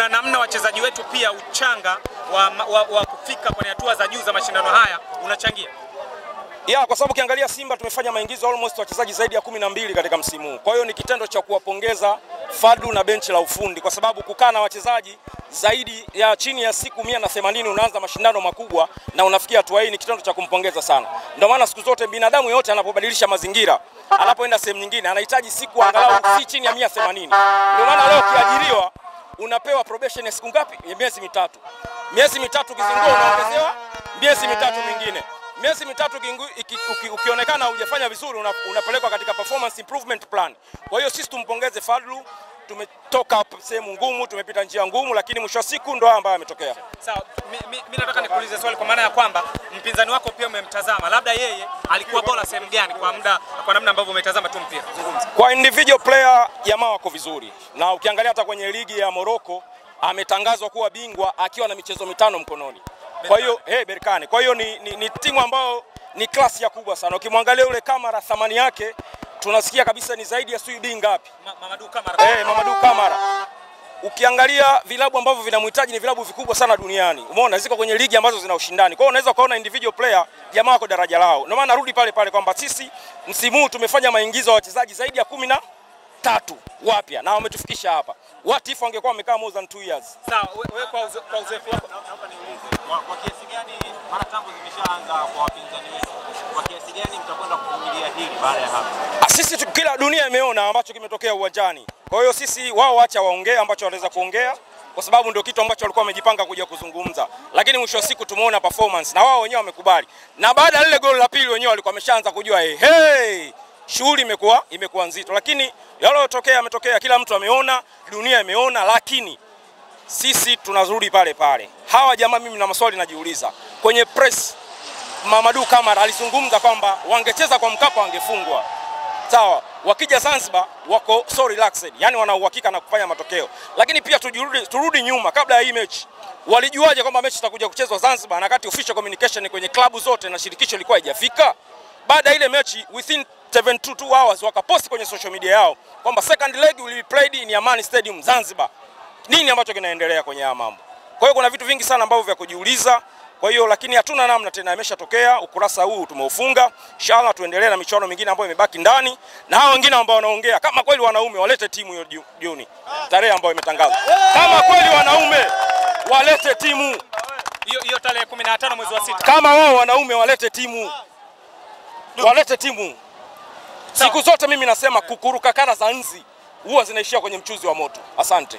kuna namna wachezaji wetu pia uchanga wa kufika kwenye hatua za juu za mashindano haya unachangia? Ya, kwa sababu ukiangalia Simba tumefanya maingizo almost wachezaji zaidi ya 12 katika msimu huu. Kwa hiyo ni kitendo cha kuwapongeza Fadlu na benchi la ufundi, kwa sababu kukaa na wachezaji zaidi ya chini ya siku 180 unaanza mashindano makubwa na unafikia hatua hii, ni kitendo cha kumpongeza sana. Ndio maana siku zote binadamu yote anapobadilisha mazingira, anapoenda sehemu nyingine, anahitaji siku angalau si chini ya 180. Ndio maana leo kiajiriwa unapewa probation ya siku ngapi? Ya miezi mitatu. Miezi mitatu kizingua unaongezewa miezi mitatu mingine. Miezi mitatu ukionekana hujafanya vizuri unapelekwa katika performance improvement plan. Kwa hiyo sisi tumpongeze Fadlu, tumetoka sehemu ngumu, tumepita njia ngumu, lakini mwisho wa siku ndo ambaye ametokea. Sawa, mimi nataka nikuulize swali kwa maana ya kwamba mpinzani wako pia umemtazama, labda yeye alikuwa bora sehemu gani kwa namna ambavyo umetazama tu mpira? Kwa individual player jamaa wako vizuri. Na ukiangalia hata kwenye ligi ya Morocco ametangazwa kuwa bingwa akiwa na michezo 5 mkononi. Kwa hiyo Berkane. Kwa hiyo ni timu ambayo ni klasi ya kubwa sana. Ukimwangalia yule Kamara thamani yake tunasikia kabisa ni zaidi ya sui ngapi? Mamadou Kamara. Mamadou Kamara. Ukiangalia vilabu ambavyo vinamhitaji ni vilabu vikubwa sana duniani. Umeona ziko kwenye ligi ambazo zina ushindani. Kwa hiyo unaweza kuona individual player jamaa wako daraja lao. Ndio maana narudi pale kwamba sisi msimu huu tumefanya maingizo ya wachezaji zaidi ya 13 wapya na wametufikisha hapa. What if wangekuwa wamekaa more than 2 years? Sawa, wewe kwa uzoefu wako naomba niulize kwa kiasi gani mara tangu zimeshaanza kwa wapinzani wetu, kwa kiasi gani mtakwenda kuvumilia hili baada ya hapa? Sisi kila dunia imeona ambacho kimetokea uwanjani. Kwa hiyo sisi wao waacha waongee ambacho wanaweza kuongea, kwa sababu ndio kitu ambacho walikuwa wamejipanga kuja kuzungumza. Lakini mwisho wa siku tumeona performance na wao wenyewe wamekubali. Na baada ya lile goli la pili wenyewe walikuwa wameshaanza kujua shughuli imekuwa nzito, lakini yalotokea yametokea, kila mtu ameona, dunia imeona, lakini sisi tunarudi pale pale. Hawa jamaa mimi na maswali najiuliza. Kwenye press Mamadou Kamara alizungumza kwamba wangecheza kwa Mkapa wangefungwa. Sawa, wakija Zanzibar wako so relaxed, yani wana uhakika na kufanya matokeo. Lakini pia turudi nyuma kabla ya hii mechi. Walijuaje kwamba mechi itakuja kuchezwa Zanzibar na kati official communication kwenye klabu zote na shirikisho ilikuwa haijafika? Baada ile mechi within 72 hours wakaposti kwenye social media yao kwamba second leg will be played in Amani Stadium Zanzibar. Nini ambacho kinaendelea kwenye haya mambo? Kwa hiyo kuna vitu vingi sana ambavyo vya kujiuliza. Kwa hiyo lakini hatuna namna tena, imeshatokea, ukurasa huu tumeufunga. Inshallah tuendelee na michuano mingine ambayo imebaki ndani, na hao wengine ambao wanaongea kama kweli wanaume walete timu hiyo Juni. Tarehe ambayo imetangazwa. Kama kweli wanaume walete timu hiyo tarehe 15 mwezi wa 6. Kama wao wanaume walete timu. Walete timu. Siku zote mimi nasema kukuruka kara za nzi huwa zinaishia kwenye mchuzi wa moto. Asante.